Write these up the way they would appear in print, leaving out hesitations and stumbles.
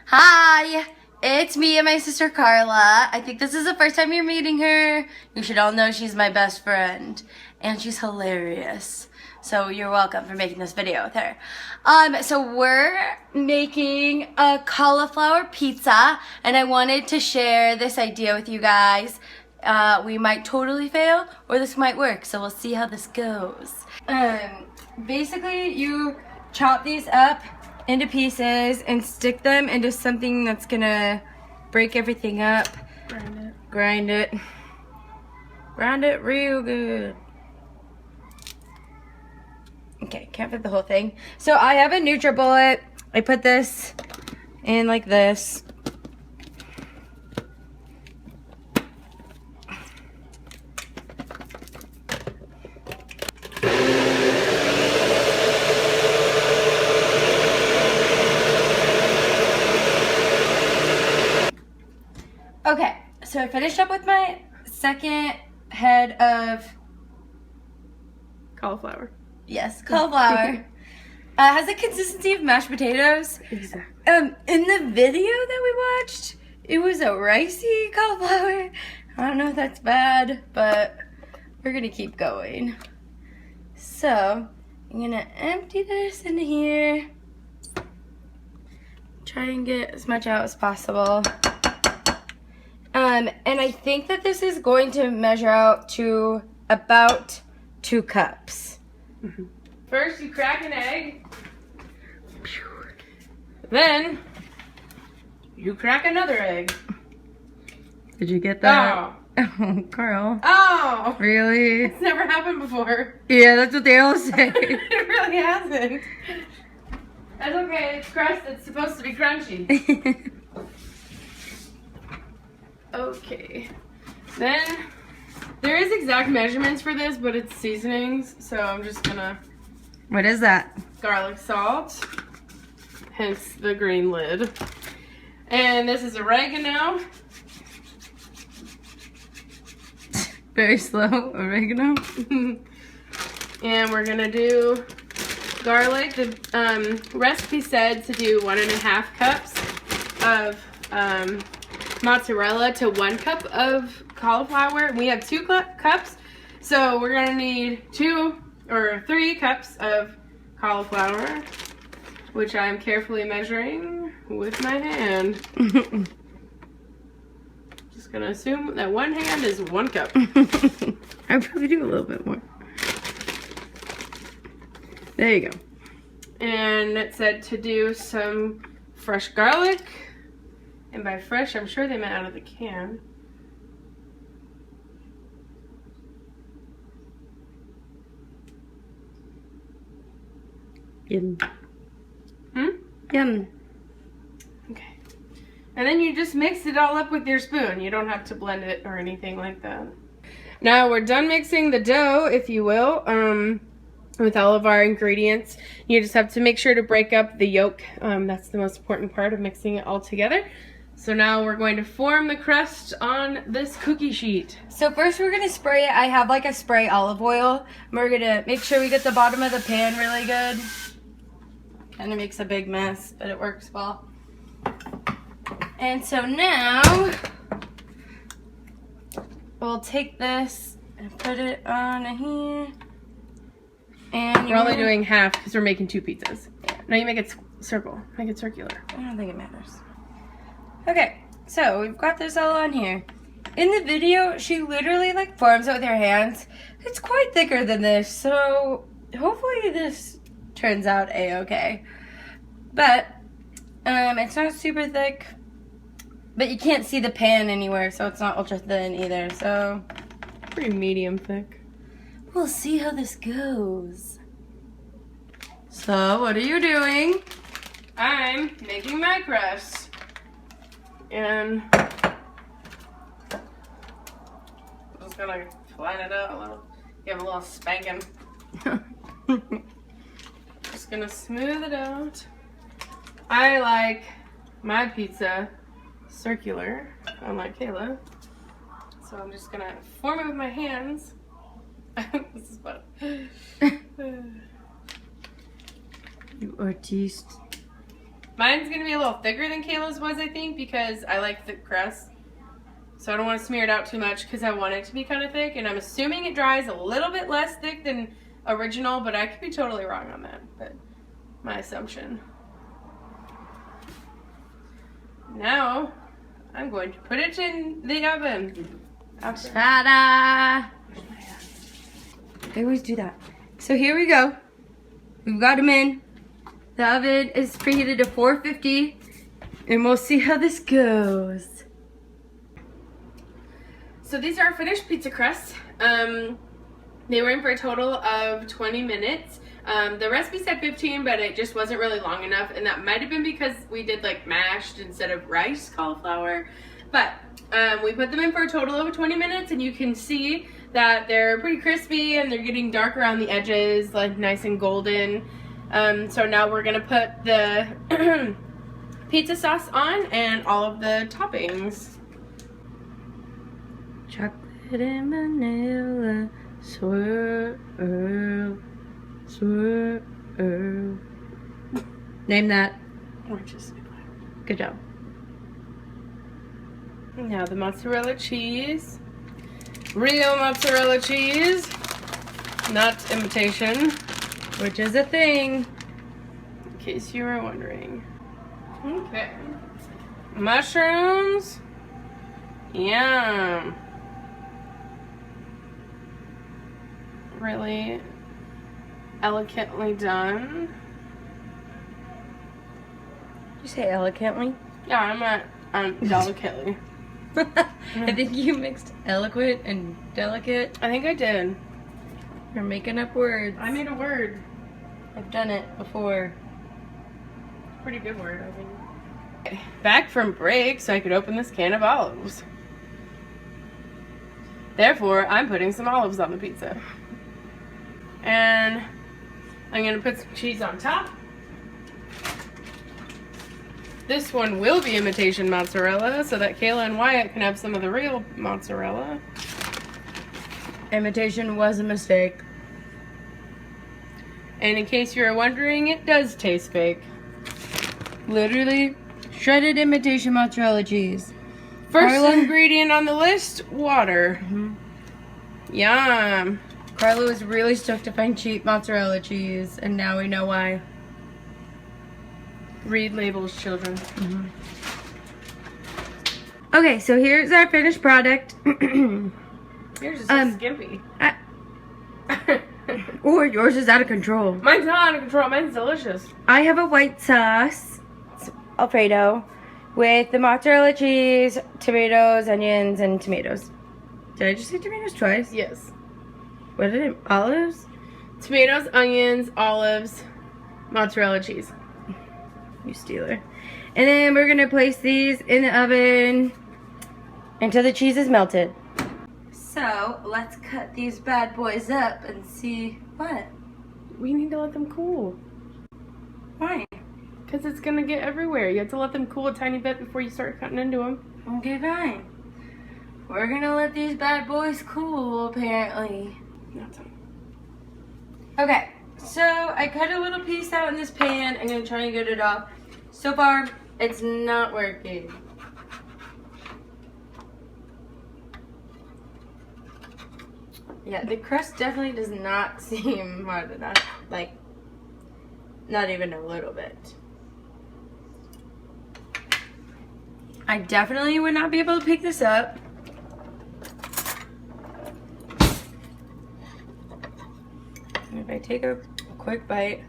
Hi, it's me and my sister Carla. I think this is the first time you're meeting her. You should all know she's my best friend, and she's hilarious. So you're welcome for making this video with her. So we're making a cauliflower pizza, and I wanted to share this idea with you guys. We might totally fail, or this might work, so we'll see how this goes. Basically, you chop these up into pieces and stick them into something that's gonna break everything up. Grind it real good. Okay, can't fit the whole thing. So I have a NutriBullet. I put this in like this. Okay, so I finished up with my second head of Cauliflower. yes, cauliflower. Has the consistency of mashed potatoes. Exactly. In the video that we watched, it was a ricey cauliflower. I don't know if that's bad, but we're gonna keep going. So I'm gonna empty this into here. Try and get as much out as possible. And I think that this is going to measure out to about 2 cups. Mm-hmm. First, you crack an egg. Then, you crack another egg. Did you get that? Oh, Carl. Oh! Really? It's never happened before. Yeah, that's what they all say. It really hasn't. That's okay, it's crust, it's supposed to be crunchy. Okay. Then, there is exact measurements for this, but it's seasonings, so I'm just gonna... What is that? Garlic salt, hence the green lid. And this is oregano. Very slow oregano. And we're gonna do garlic. The recipe said to do 1.5 cups of mozzarella to 1 cup of cauliflower. We have 2 cups, so we're gonna need 2 or 3 cups of cauliflower, which I'm carefully measuring with my hand. Just gonna assume that one hand is 1 cup. I probably do a little bit more. There you go. And it said to do some fresh garlic. And by fresh, I'm sure they meant out of the can. Yum. Hmm? Yum. Okay. And then you just mix it all up with your spoon. You don't have to blend it or anything like that. Now we're done mixing the dough, if you will, with all of our ingredients. You just have to make sure to break up the yolk. That's the most important part of mixing it all together. So now we're going to form the crust on this cookie sheet. So first we're gonna spray it. I have like a spray olive oil. We're gonna make sure we get the bottom of the pan really good. Kind of makes a big mess, but it works well. And so now we'll take this and put it on here. And We're only doing half because we're making 2 pizzas. Now you make it circle. Make it circular. I don't think it matters. Okay, so we've got this all on here. In the video, she literally like forms it with her hands. It's quite thicker than this, so hopefully this turns out a-okay. But it's not super thick, but you can't see the pan anywhere, so it's not ultra thin either. So Pretty medium thick. we'll see how this goes. So what are you doing? I'm making my crust. And I'm just gonna flatten it out a little. Give it a little spanking. Just gonna smooth it out. I like my pizza circular, unlike Kayla. So I'm just gonna form it with my hands. This is fun. You artiste. Mine's going to be a little thicker than Kayla's was, I think, because I like thick crust. So I don't want to smear it out too much because I want it to be kind of thick. And I'm assuming it dries a little bit less thick than original, but I could be totally wrong on that. But my assumption. Now, I'm going to put it in the oven. Ta-da! They always do that. So here we go. We've got them in. The oven is preheated to 450, and we'll see how this goes. So these are our finished pizza crusts. They were in for a total of 20 minutes. The recipe said 15, but it just wasn't really long enough, and that might have been because we did like mashed instead of rice cauliflower. But we put them in for a total of 20 minutes, and you can see that they're pretty crispy and they're getting dark around the edges, like nice and golden. So now we're gonna put the pizza sauce on and all of the toppings. Chocolate and vanilla, swirl, swirl. Name that. Oranges. Good job. Now the mozzarella cheese. Real mozzarella cheese. Not imitation. Which is a thing. In case you were wondering. Okay. Mushrooms. Yum. Really elegantly done. Did you say elegantly? Yeah, I'm delicately. I think you mixed eloquent and delicate. I think I did. You're making up words. I made a word. I've done it before. Pretty good word, I think. Back from break so I could open this can of olives. Therefore, I'm putting some olives on the pizza. And I'm going to put some cheese on top. This one will be imitation mozzarella so that Kayla and Wyatt can have some of the real mozzarella. Imitation was a mistake. And in case you're wondering, it does taste fake. Literally, shredded imitation mozzarella cheese. First Carla? ingredient on the list, water. Mm-hmm. Yum. Carla was really stoked to find cheap mozzarella cheese, and now we know why. Read labels, children. Mm-hmm. Okay, so here's our finished product. Yours is so skimpy. Or yours is out of control. Mine's not out of control. Mine's delicious. I have a white sauce, Alfredo, with the mozzarella cheese, tomatoes, onions, and tomatoes. Did I just say tomatoes twice? Yes. What did it? Olives? Tomatoes, onions, olives, mozzarella cheese. You stealer. And then we're gonna place these in the oven until the cheese is melted. So let's cut these bad boys up and see what. We need to let them cool. Why? Because it's going to get everywhere. You have to let them cool a tiny bit before you start cutting into them. Okay, fine. We're gonna let these bad boys cool, apparently. That's all. Okay, so I cut a little piece out in this pan. I'm gonna try and get it off. So far, it's not working. Yeah, the crust definitely does not seem hard enough. Like, not even a little bit. I definitely would not be able to pick this up. And if I take a quick bite.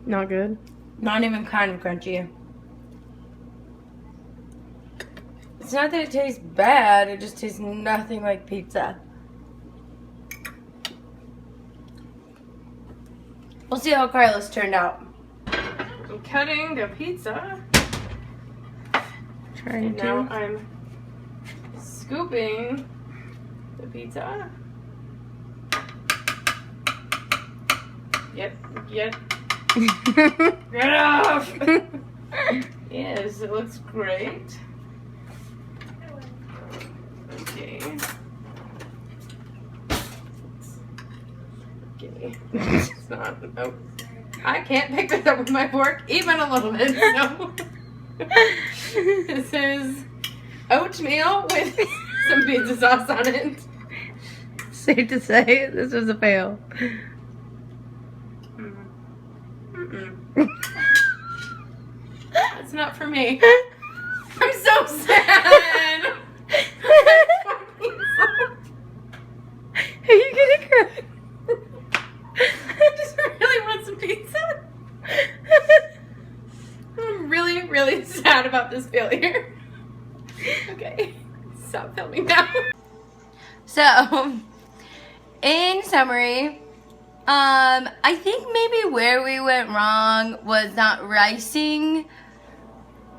Not good. Not even kind of crunchy. It's not that it tastes bad, it just tastes nothing like pizza. We'll see how Carlos turned out. I'm cutting the pizza. Trying And now I'm scooping the pizza. Get off! Yes, it looks great. Okay. Okay. It's not. Nope. I can't pick this up with my fork, even a little bit. So this is oatmeal with some pizza sauce on it. Safe to say, this was a fail. That's not for me. I'm so sad. Are you gonna cry? I just really want some pizza. I'm really, really sad about this failure. Okay, stop filming now. So, in summary, I think maybe where we went wrong was not ricing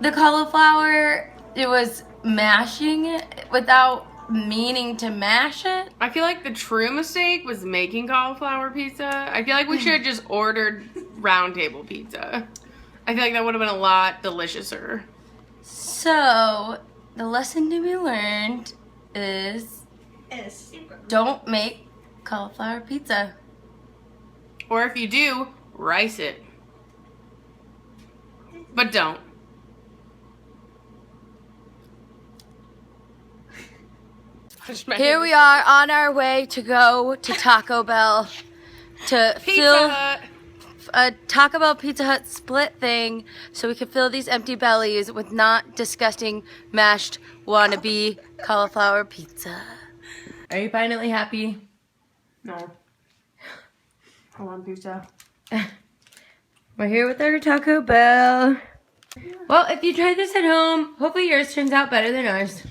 the cauliflower. It was mashing it without meaning to mash it. I feel like the true mistake was making cauliflower pizza. I feel like we should have just ordered round table pizza. I feel like that would have been a lot deliciouser. So, the lesson to be learned is don't make cauliflower pizza. Or if you do, rice it. But don't. Here we are on our way to go to Taco Bell to fill Hut. a Taco Bell Pizza Hut split thing so we can fill these empty bellies with not disgusting mashed wannabe cauliflower pizza. Are you finally happy? No. I want pizza. We're here with our Taco Bell. Well, if you try this at home, hopefully yours turns out better than ours.